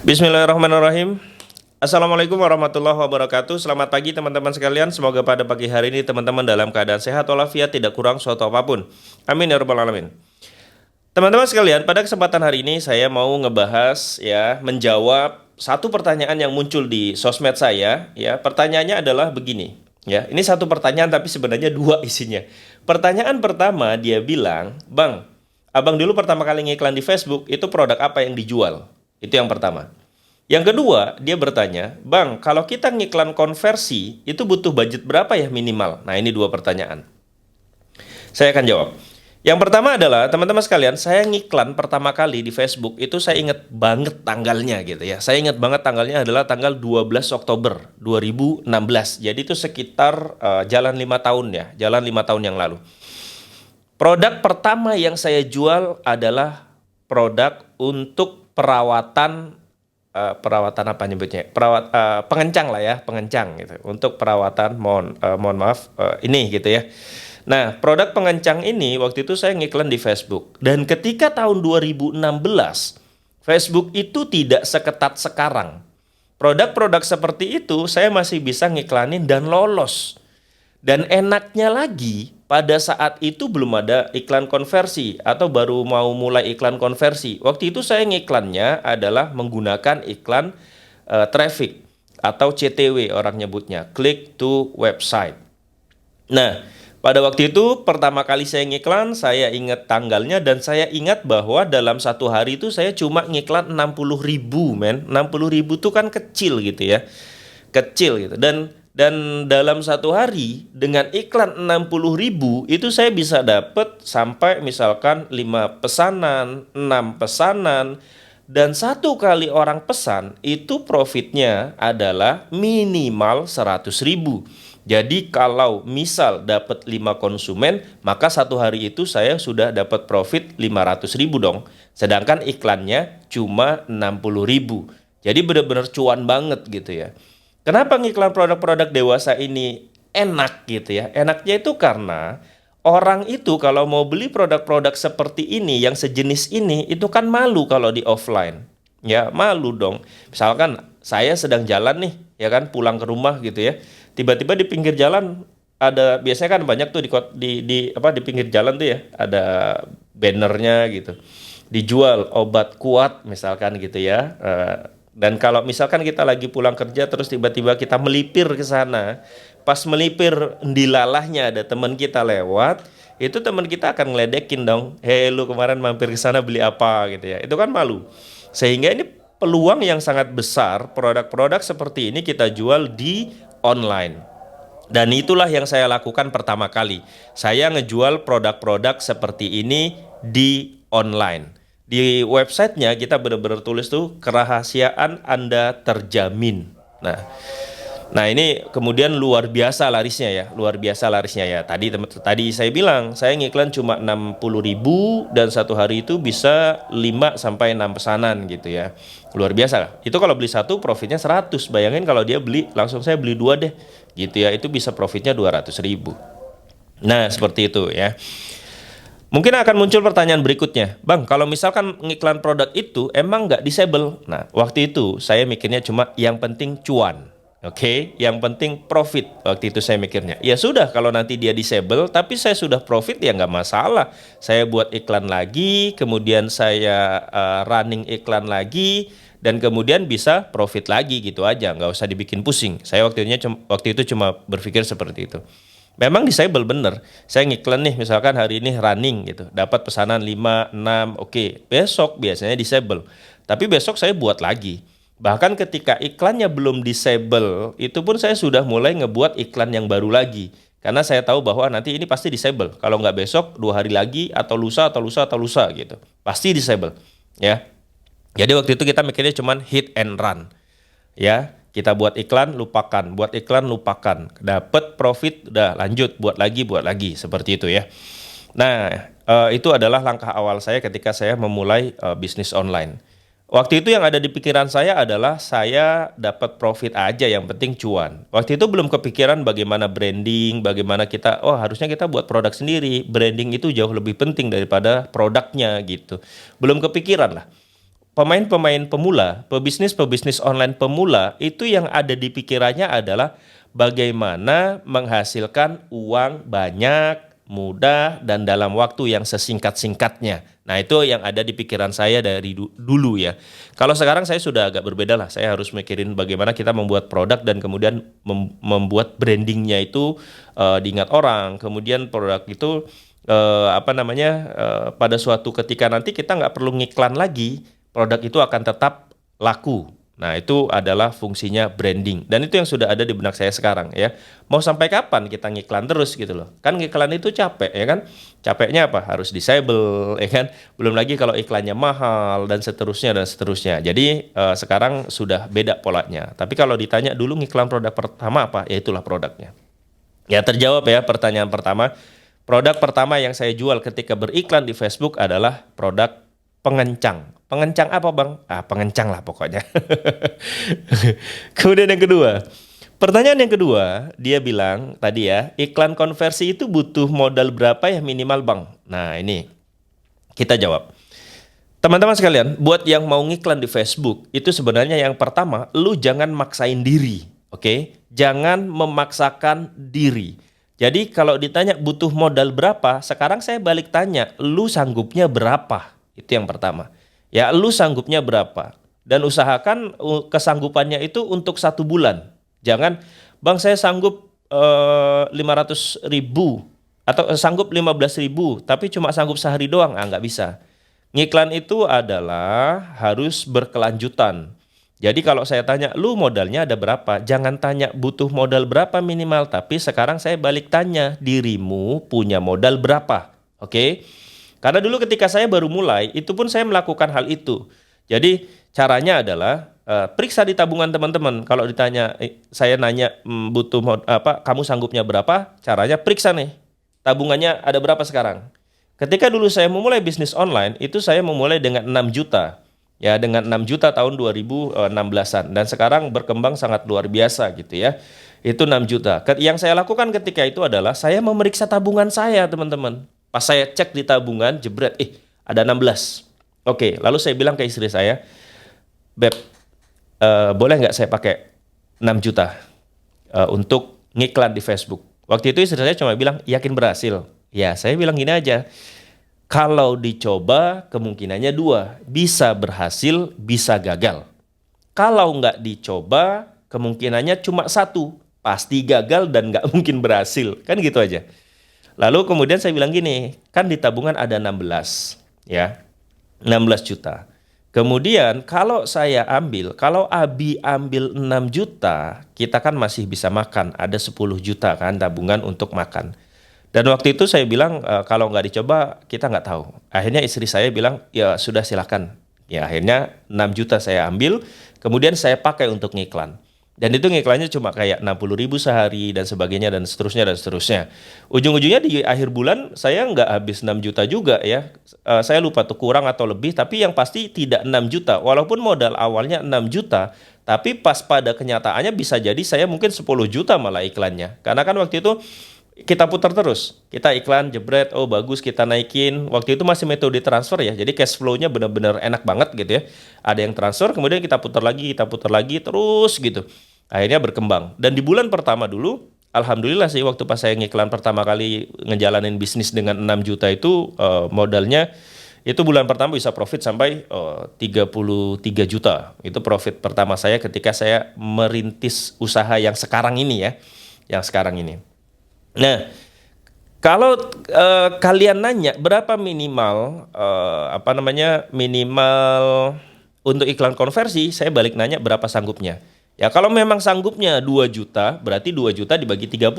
Bismillahirrahmanirrahim. Assalamualaikum warahmatullahi wabarakatuh. Selamat pagi teman-teman sekalian. Semoga pada pagi hari ini teman-teman dalam keadaan sehat walafiat, tidak kurang suatu apapun. Amin ya rabbal alamin. Teman-teman sekalian, pada kesempatan hari ini saya mau ngebahas menjawab satu pertanyaan yang muncul di sosmed saya. Pertanyaannya adalah begini. Ini satu pertanyaan tapi sebenarnya dua isinya. Pertanyaan pertama dia bilang, "Bang, abang dulu pertama kali ngiklan di Facebook, itu produk apa yang dijual?" Itu yang pertama. Yang kedua, dia bertanya, "Bang, kalau kita ngiklan konversi, itu butuh budget berapa ya minimal?" Nah, ini dua pertanyaan. Saya akan jawab. Yang pertama adalah, teman-teman sekalian, saya ngiklan pertama kali di Facebook, itu saya ingat banget tanggalnya gitu ya. Saya ingat banget tanggalnya adalah tanggal 12 Oktober 2016. Jadi itu sekitar jalan 5 tahun ya, jalan 5 tahun yang lalu. Produk pertama yang saya jual adalah produk untuk perawatan apa nyebutnya? Pengencang lah ya, pengencang gitu. Untuk perawatan mohon maaf ini gitu ya. Nah, produk pengencang ini waktu itu saya ngiklan di Facebook. Dan ketika tahun 2016, Facebook itu tidak seketat sekarang. Produk-produk seperti itu saya masih bisa ngiklanin dan lolos. Dan enaknya lagi, pada saat itu belum ada iklan konversi atau baru mau mulai iklan konversi. Waktu itu saya ngiklannya adalah menggunakan iklan traffic atau CTW orang nyebutnya, click to website. Nah, pada waktu itu pertama kali saya ngiklan, saya ingat tanggalnya dan saya ingat bahwa dalam satu hari itu saya cuma ngiklan 60.000 men. 60.000 tuh kan kecil gitu ya. Kecil gitu. Dan dalam satu hari dengan iklan 60.000 itu saya bisa dapat sampai misalkan 5 pesanan, 6 pesanan, dan satu kali orang pesan itu profitnya adalah minimal 100.000. Jadi kalau misal dapat 5 konsumen, maka satu hari itu saya sudah dapat profit 500.000 dong. Sedangkan iklannya cuma 60.000. Jadi benar-benar cuan banget gitu ya. Kenapa ngiklan produk-produk dewasa ini enak gitu ya? Enaknya itu karena orang itu kalau mau beli produk-produk seperti ini, yang sejenis ini, itu kan malu kalau di offline. Ya, malu dong. Misalkan saya sedang jalan nih, ya kan, pulang ke rumah gitu ya. Tiba-tiba di pinggir jalan ada, biasanya kan banyak tuh di pinggir jalan tuh ya, ada bannernya gitu. Dijual obat kuat misalkan gitu ya. Dan kalau misalkan kita lagi pulang kerja terus tiba-tiba kita melipir ke sana, pas melipir dilalahnya ada teman kita lewat, itu teman kita akan ngeledekin dong, "Hei, lu kemarin mampir ke sana beli apa?" gitu ya. Itu kan malu. Sehingga ini peluang yang sangat besar produk-produk seperti ini kita jual di online. Dan itulah yang saya lakukan pertama kali. Saya ngejual produk-produk seperti ini di online. Di websitenya kita benar-benar tulis tuh, kerahasiaan Anda terjamin. Nah ini kemudian luar biasa larisnya ya, luar biasa larisnya ya. Tadi saya bilang saya ngiklan cuma 60.000 dan satu hari itu bisa 5 sampai 6 pesanan gitu ya. Luar biasa. Itu kalau beli satu profitnya 100. Bayangin kalau dia beli langsung, saya beli 2 deh gitu ya. Itu bisa profitnya 200.000. Nah, seperti itu ya. Mungkin akan muncul pertanyaan berikutnya, "Bang, kalau misalkan ngiklan produk itu emang nggak disable?" Nah, waktu itu saya mikirnya cuma yang penting cuan. Oke, yang penting profit. Waktu itu saya mikirnya, ya sudah kalau nanti dia disable, tapi saya sudah profit ya nggak masalah. Saya buat iklan lagi, kemudian saya running iklan lagi, dan kemudian bisa profit lagi gitu aja, nggak usah dibikin pusing. Saya waktu itu cuma berpikir seperti itu. Memang disable bener. Saya ngiklan nih, misalkan hari ini running gitu, dapat pesanan 5, 6, oke. Besok biasanya disable. Tapi besok saya buat lagi. Bahkan ketika iklannya belum disable, itu pun saya sudah mulai ngebuat iklan yang baru lagi. Karena saya tahu bahwa nanti ini pasti disable. Kalau nggak besok, 2 hari lagi, atau lusa gitu. Pasti disable. Ya. Jadi waktu itu kita mikirnya cuman hit and run. Ya, kita buat iklan, lupakan. Buat iklan, lupakan. Dapat profit, udah lanjut. Buat lagi. Seperti itu ya. Nah, itu adalah langkah awal saya ketika saya memulai bisnis online. Waktu itu yang ada di pikiran saya adalah saya dapat profit aja, yang penting cuan. Waktu itu belum kepikiran bagaimana branding, bagaimana kita, harusnya kita buat produk sendiri. Branding itu jauh lebih penting daripada produknya gitu. Belum kepikiran lah. pemain-pemain pemula, pebisnis online pemula itu yang ada di pikirannya adalah bagaimana menghasilkan uang banyak, mudah, dan dalam waktu yang sesingkat-singkatnya. Nah, itu yang ada di pikiran saya dari dulu ya. Kalau sekarang saya sudah agak berbeda lah. Saya harus mikirin bagaimana kita membuat produk dan kemudian membuat brandingnya itu diingat orang. Kemudian produk itu pada suatu ketika nanti kita nggak perlu ngiklan lagi, produk itu akan tetap laku. Nah, itu adalah fungsinya branding. Dan itu yang sudah ada di benak saya sekarang ya. Mau sampai kapan kita ngiklan terus gitu loh. Kan ngiklan itu capek ya kan. Capeknya apa? Harus disable ya kan. Belum lagi kalau iklannya mahal dan seterusnya dan seterusnya. Jadi sekarang sudah beda polanya. Tapi kalau ditanya dulu ngiklan produk pertama apa? Ya itulah produknya. Ya terjawab ya pertanyaan pertama. Produk pertama yang saya jual ketika beriklan di Facebook adalah produk pengencang. Pengencang apa bang? Pengencang lah pokoknya. Kemudian yang kedua, pertanyaan yang kedua, dia bilang tadi ya, iklan konversi itu butuh modal berapa ya minimal bang? Nah ini, kita jawab. Teman-teman sekalian, buat yang mau ngiklan di Facebook, itu sebenarnya yang pertama, lu jangan maksain diri, oke? Jangan memaksakan diri. Jadi kalau ditanya butuh modal berapa, sekarang saya balik tanya, lu sanggupnya berapa? Itu yang pertama. Ya, lu sanggupnya berapa? Dan usahakan kesanggupannya itu untuk 1 bulan. Jangan, bang saya sanggup 500.000 atau sanggup 15.000, tapi cuma sanggup sehari doang. Nggak bisa. Ngiklan itu adalah harus berkelanjutan. Jadi kalau saya tanya, lu modalnya ada berapa? Jangan tanya butuh modal berapa minimal, tapi sekarang saya balik tanya, dirimu punya modal berapa? Oke? Karena dulu ketika saya baru mulai, itu pun saya melakukan hal itu. Jadi caranya adalah periksa di tabungan teman-teman. Kalau ditanya, saya nanya kamu sanggupnya berapa? Caranya periksa nih, tabungannya ada berapa sekarang. Ketika dulu saya memulai bisnis online, itu saya memulai dengan 6 juta. Ya, dengan 6 juta tahun 2016-an. Dan sekarang berkembang sangat luar biasa gitu ya. Itu 6 juta. Yang saya lakukan ketika itu adalah saya memeriksa tabungan saya, teman-teman. Pas saya cek di tabungan, jebret, ada 16. Oke, lalu saya bilang ke istri saya, Beb, boleh nggak saya pakai 6 juta untuk ngiklan di Facebook? Waktu itu istri saya cuma bilang, yakin berhasil? Ya, saya bilang gini aja, kalau dicoba kemungkinannya 2, bisa berhasil, bisa gagal. Kalau nggak dicoba, kemungkinannya cuma 1, pasti gagal dan nggak mungkin berhasil. Kan gitu aja. Lalu kemudian saya bilang gini, kan di tabungan ada 16, ya, 16 juta. Kemudian kalau Abi ambil 6 juta, kita kan masih bisa makan, ada 10 juta kan tabungan untuk makan. Dan waktu itu saya bilang, kalau nggak dicoba, kita nggak tahu. Akhirnya istri saya bilang, ya sudah silakan. Ya akhirnya 6 juta saya ambil, kemudian saya pakai untuk ngiklan. Dan itu ngiklannya cuma kayak 60.000 sehari dan sebagainya dan seterusnya dan seterusnya. Ujung-ujungnya di akhir bulan saya nggak habis 6 juta juga ya. Saya lupa tuh kurang atau lebih, tapi yang pasti tidak 6 juta. Walaupun modal awalnya 6 juta, tapi pas pada kenyataannya bisa jadi saya mungkin 10 juta malah iklannya. Karena kan waktu itu kita putar terus, kita iklan jebret, oh bagus kita naikin. Waktu itu masih metode transfer ya, jadi cash flow-nya benar-benar enak banget gitu ya. Ada yang transfer, kemudian kita putar lagi terus gitu. Akhirnya berkembang. Dan di bulan pertama dulu, alhamdulillah sih waktu pas saya ngiklan pertama kali ngejalanin bisnis dengan 6 juta itu modalnya itu bulan pertama bisa profit sampai 33 juta. Itu profit pertama saya ketika saya merintis usaha yang sekarang ini ya, yang sekarang ini. Nah, kalau kalian nanya berapa minimal minimal untuk iklan konversi, saya balik nanya berapa sanggupnya. Ya kalau memang sanggupnya 2 juta, berarti 2 juta dibagi 30.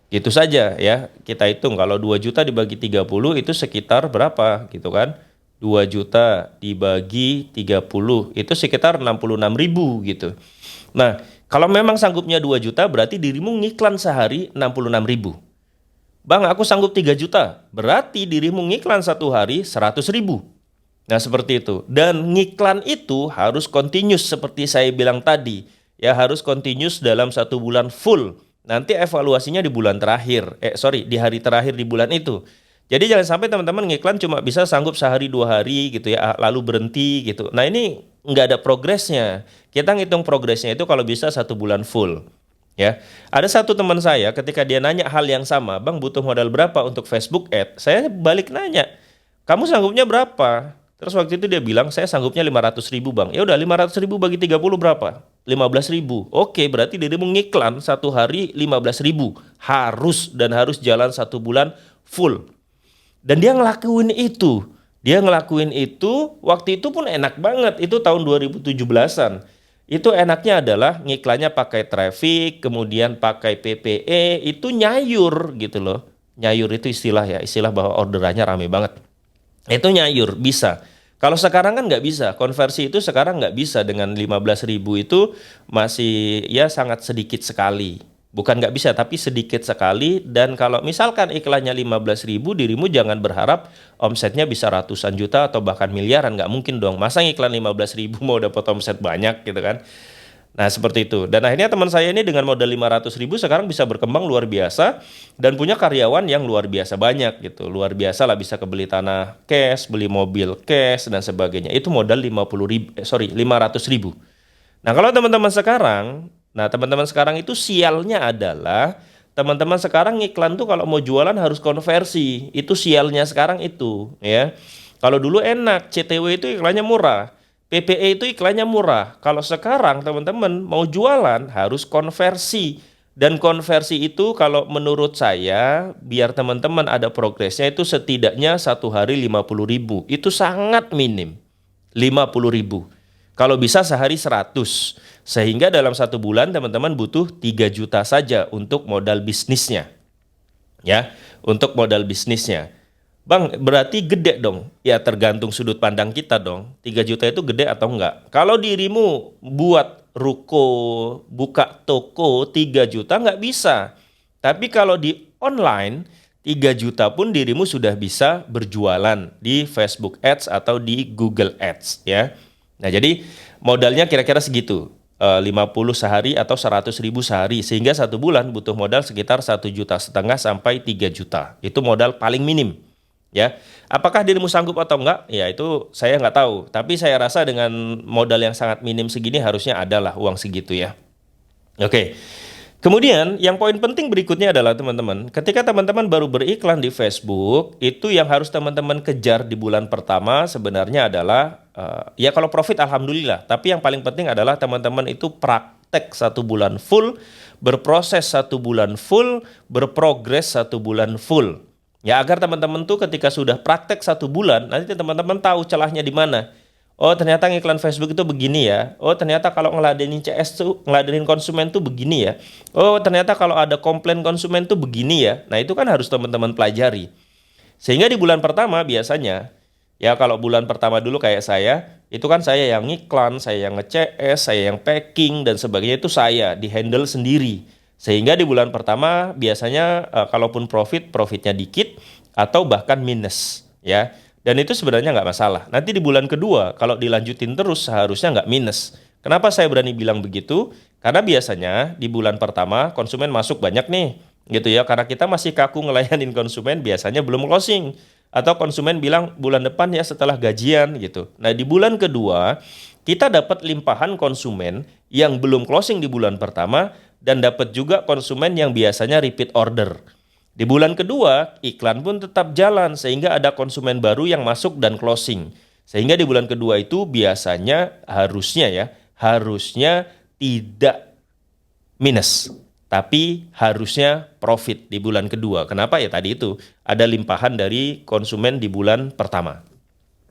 Gitu saja ya. Kita hitung kalau 2 juta dibagi 30 itu sekitar berapa gitu kan? 2 juta dibagi 30 itu sekitar 66.000 gitu. Nah, kalau memang sanggupnya 2 juta berarti dirimu ngiklan sehari 66.000. Bang, aku sanggup 3 juta. Berarti dirimu ngiklan satu hari 100.000. Nah, seperti itu. Dan ngiklan itu harus continuous seperti saya bilang tadi. Ya, harus continuous dalam 1 bulan full. Nanti evaluasinya di bulan terakhir. Di hari terakhir di bulan itu. Jadi jangan sampai teman-teman ngiklan cuma bisa sanggup sehari 2 hari gitu ya, lalu berhenti gitu. Nah ini nggak ada progresnya. Kita ngitung progresnya itu kalau bisa 1 bulan full. Ya, ada satu teman saya ketika dia nanya hal yang sama, Bang butuh modal berapa untuk Facebook Ad? Saya balik nanya, kamu sanggupnya berapa? Terus waktu itu dia bilang, saya sanggupnya 500.000 bang. Ya udah 500.000 bagi 30 berapa? 15.000. Oke, berarti dia mengiklan 1 hari 15.000. Harus dan harus jalan 1 bulan full. Dan dia ngelakuin itu. Dia ngelakuin itu, waktu itu pun enak banget. Itu tahun 2017-an. Itu enaknya adalah ngiklannya pakai traffic, kemudian pakai PPE, itu nyayur gitu loh. Nyayur itu istilah ya, istilah bahwa orderannya rame banget. Itu nyayur, bisa. Kalau sekarang kan nggak bisa, konversi itu sekarang nggak bisa dengan 15.000 itu masih ya sangat sedikit sekali. Bukan nggak bisa, tapi sedikit sekali. Dan kalau misalkan iklannya 15.000, dirimu jangan berharap omsetnya bisa ratusan juta atau bahkan miliaran. Nggak mungkin dong, masa iklan 15.000 mau dapat omset banyak gitu kan. Nah seperti itu. Dan akhirnya teman saya ini dengan modal 500.000 sekarang bisa berkembang luar biasa. Dan punya karyawan yang luar biasa banyak gitu. Luar biasa lah, bisa kebeli tanah cash, beli mobil cash dan sebagainya. Itu modal 500.000. Nah kalau teman-teman sekarang, teman-teman sekarang itu sialnya adalah teman-teman sekarang iklan tuh kalau mau jualan harus konversi. Itu sialnya sekarang itu ya. Kalau dulu enak, CTW itu iklannya murah. PPE itu iklannya murah. Kalau sekarang teman-teman mau jualan harus konversi. Dan konversi itu kalau menurut saya biar teman-teman ada progresnya itu setidaknya 1 hari 50.000. Itu sangat minim. 50.000. Kalau bisa sehari 100. Sehingga dalam 1 bulan teman-teman butuh 3 juta saja untuk modal bisnisnya. Ya, untuk modal bisnisnya. Bang, berarti gede dong. Ya tergantung sudut pandang kita dong. 3 juta itu gede atau enggak? Kalau dirimu buat ruko, buka toko 3 juta nggak bisa. Tapi kalau di online 3 juta pun dirimu sudah bisa berjualan di Facebook Ads atau di Google Ads ya. Nah, jadi modalnya kira-kira segitu. 50 sehari atau 100.000 sehari. Sehingga 1 bulan butuh modal sekitar 1,5 juta sampai 3 juta. Itu modal paling minim. Ya, apakah dirimu sanggup atau enggak? Ya itu saya nggak tahu. Tapi saya rasa dengan modal yang sangat minim segini harusnya adalah uang segitu ya. Oke. Kemudian yang poin penting berikutnya adalah teman-teman, ketika teman-teman baru beriklan di Facebook, itu yang harus teman-teman kejar di bulan pertama sebenarnya adalah ya kalau profit alhamdulillah. Tapi yang paling penting adalah teman-teman itu praktek 1 bulan full, berproses 1 bulan full, berprogres 1 bulan full. Ya agar teman-teman tuh ketika sudah praktek 1 bulan, nanti teman-teman tahu celahnya di mana. Oh ternyata ngiklan Facebook itu begini ya. Oh ternyata kalau ngeladenin CS tuh, ngeladenin konsumen tuh begini ya. Oh ternyata kalau ada komplain konsumen tuh begini ya. Nah itu kan harus teman-teman pelajari. Sehingga di bulan pertama biasanya, ya kalau bulan pertama dulu kayak saya, itu kan saya yang ngiklan, saya yang nge-CS, saya yang packing dan sebagainya itu saya di handle sendiri. Sehingga di bulan pertama biasanya kalaupun profitnya dikit atau bahkan minus ya. Dan itu sebenarnya nggak masalah. Nanti di bulan kedua kalau dilanjutin terus seharusnya nggak minus. Kenapa saya berani bilang begitu? Karena biasanya di bulan pertama konsumen masuk banyak nih gitu ya. Karena kita masih kaku ngelayanin konsumen, biasanya belum closing. Atau konsumen bilang bulan depan ya setelah gajian gitu. Nah di bulan kedua kita dapat limpahan konsumen yang belum closing di bulan pertama dan dapat juga konsumen yang biasanya repeat order. Di bulan kedua, iklan pun tetap jalan sehingga ada konsumen baru yang masuk dan closing. Sehingga di bulan kedua itu biasanya harusnya tidak minus, tapi harusnya profit di bulan kedua. Kenapa ya tadi itu ada limpahan dari konsumen di bulan pertama.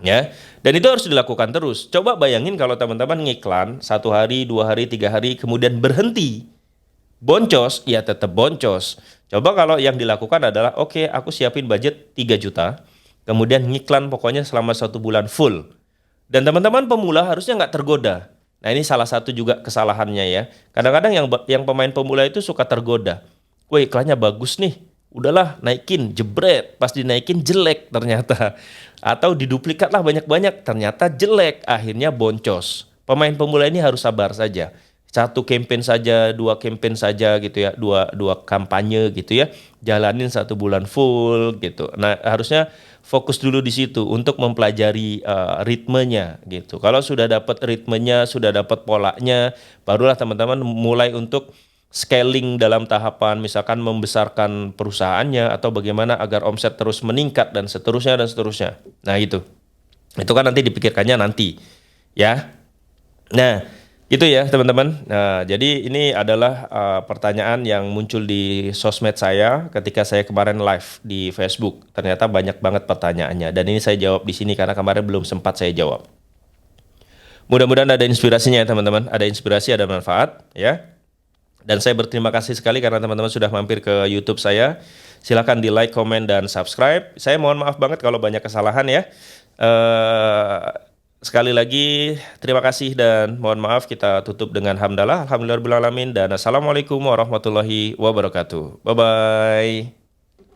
Ya, dan itu harus dilakukan terus. Coba bayangin kalau teman-teman ngiklan 1 hari, 2 hari, 3 hari, kemudian berhenti. Boncos, ya tetap boncos. Coba kalau yang dilakukan adalah, oke, aku siapin budget 3 juta, kemudian ngiklan pokoknya selama 1 bulan full. Dan teman-teman pemula harusnya nggak tergoda. Nah ini salah satu juga kesalahannya ya. Kadang-kadang yang pemain pemula itu suka tergoda. Wah iklannya bagus nih, udahlah naikin, jebret. Pas dinaikin jelek ternyata. Atau diduplikat lah banyak-banyak, ternyata jelek. Akhirnya boncos. Pemain pemula ini harus sabar saja. satu campaign saja, dua campaign saja gitu ya, dua kampanye gitu ya, jalanin 1 bulan full gitu. Nah, harusnya fokus dulu di situ untuk mempelajari ritmenya gitu. Kalau sudah dapat ritmenya, sudah dapat polanya, barulah teman-teman mulai untuk scaling dalam tahapan misalkan membesarkan perusahaannya atau bagaimana agar omset terus meningkat dan seterusnya dan seterusnya. Nah, itu. Itu kan nanti dipikirkannya nanti, ya. Nah, itu ya teman-teman. Nah, jadi ini adalah pertanyaan yang muncul di sosmed saya ketika saya kemarin live di Facebook. Ternyata banyak banget pertanyaannya dan ini saya jawab di sini karena kemarin belum sempat saya jawab. Mudah-mudahan ada inspirasinya ya teman-teman, ada inspirasi, ada manfaat ya. Dan saya berterima kasih sekali karena teman-teman sudah mampir ke YouTube saya. Silakan di like, komen, dan subscribe. Saya mohon maaf banget kalau banyak kesalahan ya. Sekali lagi terima kasih dan mohon maaf, kita tutup dengan hamdalah, alhamdulillahirabbil alamin, dan assalamualaikum warahmatullahi wabarakatuh. Bye bye.